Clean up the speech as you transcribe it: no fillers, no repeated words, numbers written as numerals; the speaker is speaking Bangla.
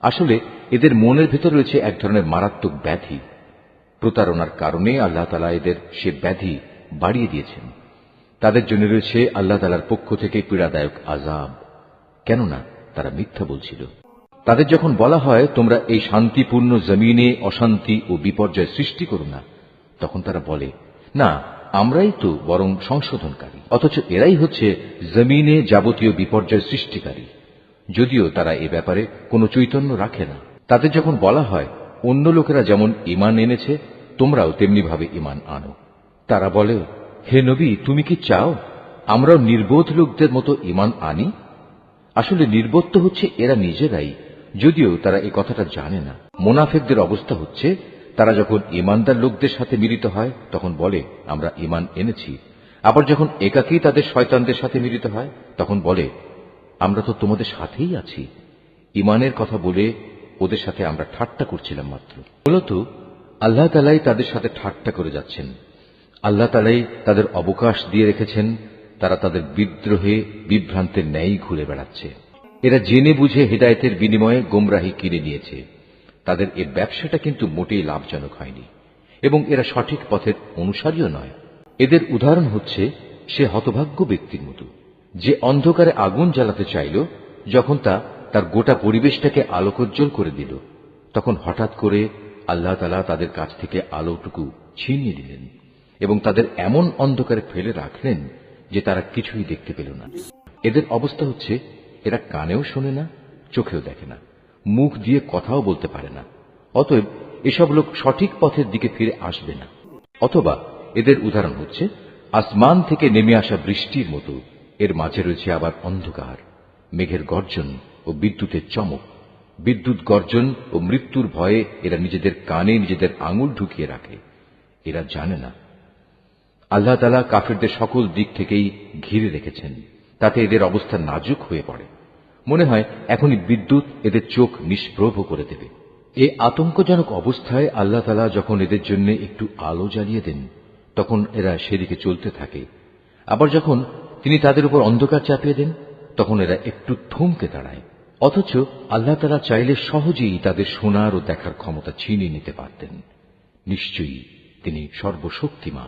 আসলে এদের মনের ভেতর রয়েছে এক ধরনের মারাত্মক ব্যাধি। প্রতারণার কারণে আল্লাহ তাআলা এদের সে ব্যাধি বাড়িয়ে দিয়েছেন। তাদের জন্য রয়েছে আল্লাহ তাআলার পক্ষ থেকে পীড়াদায়ক আযাব, কেননা তারা মিথ্যা বলছিল। তাদের যখন বলা হয় তোমরা এই শান্তিপূর্ণ জমিনে অশান্তি ও বিপর্যয় সৃষ্টি করো না, তখন তারা বলে, না, আমরাই তো বরং সংশোধনকারী। অথচ এরাই হচ্ছে জমিনে যাবতীয় বিপর্যয় সৃষ্টিকারী, যদিও তারা এ ব্যাপারে কোনো চৈতন্য রাখে না। তাদের যখন বলা হয় অন্য লোকেরা যেমন ঈমান এনেছে তোমরাও তেমনি ভাবে ঈমান আনো, তারা বলে, হে নবী, তুমি কি চাও আমরাও নির্বোধ লোকদের মতো ঈমান আনি? আসলে নির্বোধ তো হচ্ছে এরা নিজেরাই, যদিও তারা এই কথাটা জানে না। মুনাফিকদের অবস্থা হচ্ছে তারা যখন ঈমানদার লোকদের সাথে মিলিত হয় তখন বলে আমরা ঈমান এনেছি, আবার যখন একাকী তাদের শয়তানদের সাথে মিলিত হয় তখন বলে আমরা তো তোমাদের সাথেই আছি। ঈমানের কথা বলে ওদের সাথে আমরা ঠাট্টা করছিলাম মাত্র। মূলত আল্লাহ তাআলাই তাদের সাথে ঠাট্টা করে যাচ্ছেন। আল্লাহ তাআলাই তাদের অবকাশ দিয়ে রেখেছেন, তারা তাদের বিদ্রোহে বিভ্রান্তের ন্যায় ঘুরে বেড়াচ্ছে। এরা জেনে বুঝে হেদায়েতের বিনিময়ে গোমরাহি কিনে নিয়েছে। তাদের এ ব্যবসাটা কিন্তু মোটেই লাভজনক হয়নি এবং এরা সঠিক পথের অনুসারীও নয়। এদের উদাহরণ হচ্ছে সে হতভাগ্য ব্যক্তির মতো যে অন্ধকারে আগুন জ্বালাতে চাইল, যখন তা তার গোটা পরিবেশটাকে আলোকোজ্জ্বল করে দিল, তখন হঠাৎ করে আল্লাহ তাআলা তাদের কাছ থেকে আলোটুকু ছিনিয়ে দিলেন এবং তাদের এমন অন্ধকারে ফেলে রাখলেন যে তারা কিছুই দেখতে পেল না। এদের অবস্থা হচ্ছে এরা কানেও শোনে না, চোখেও দেখে না, মুখ দিয়ে কথাও বলতে পারে না। অতএব এসব লোক সঠিক পথের দিকে ফিরে আসবে না। অথবা এদের উদাহরণ হচ্ছে আসমান থেকে নেমে আসা বৃষ্টির মতো, এর মাঝে রয়েছে আবার অন্ধকার, মেঘের গর্জন ও বিদ্যুতের চমক। বিদ্যুৎ গর্জন ও মৃত্যুর ভয়ে এরা নিজেদের কানে নিজেদের আঙুল ঢুকিয়ে রাখে। এরা জানে না আল্লাহ তাআলা কাফিরদের সকল দিক থেকেই ঘিরে রেখেছেন, তাতে এদের অবস্থা নাজুক হয়ে পড়ে। মনে হয় এখনই বিদ্যুৎ এদের চোখ নিষ্প্রভ করে দেবে। এই আতঙ্কজনক অবস্থায় আল্লাহ তাআলা যখন এদের জন্য একটু আলো জ্বালিয়ে দেন তখন এরা সেদিকে চলতে থাকে। আবার যখন তিনি তাদের উপর অন্ধকার চাপিয়ে দেন তখন এরা একটু থমকে দাঁড়ায়। অথচ আল্লাহ তাআলা চাইলে সহজেই তাদের শোনার ও দেখার ক্ষমতা ছিনিয়ে নিতে পারতেন। নিশ্চয়ই তিনি সর্বশক্তিমান।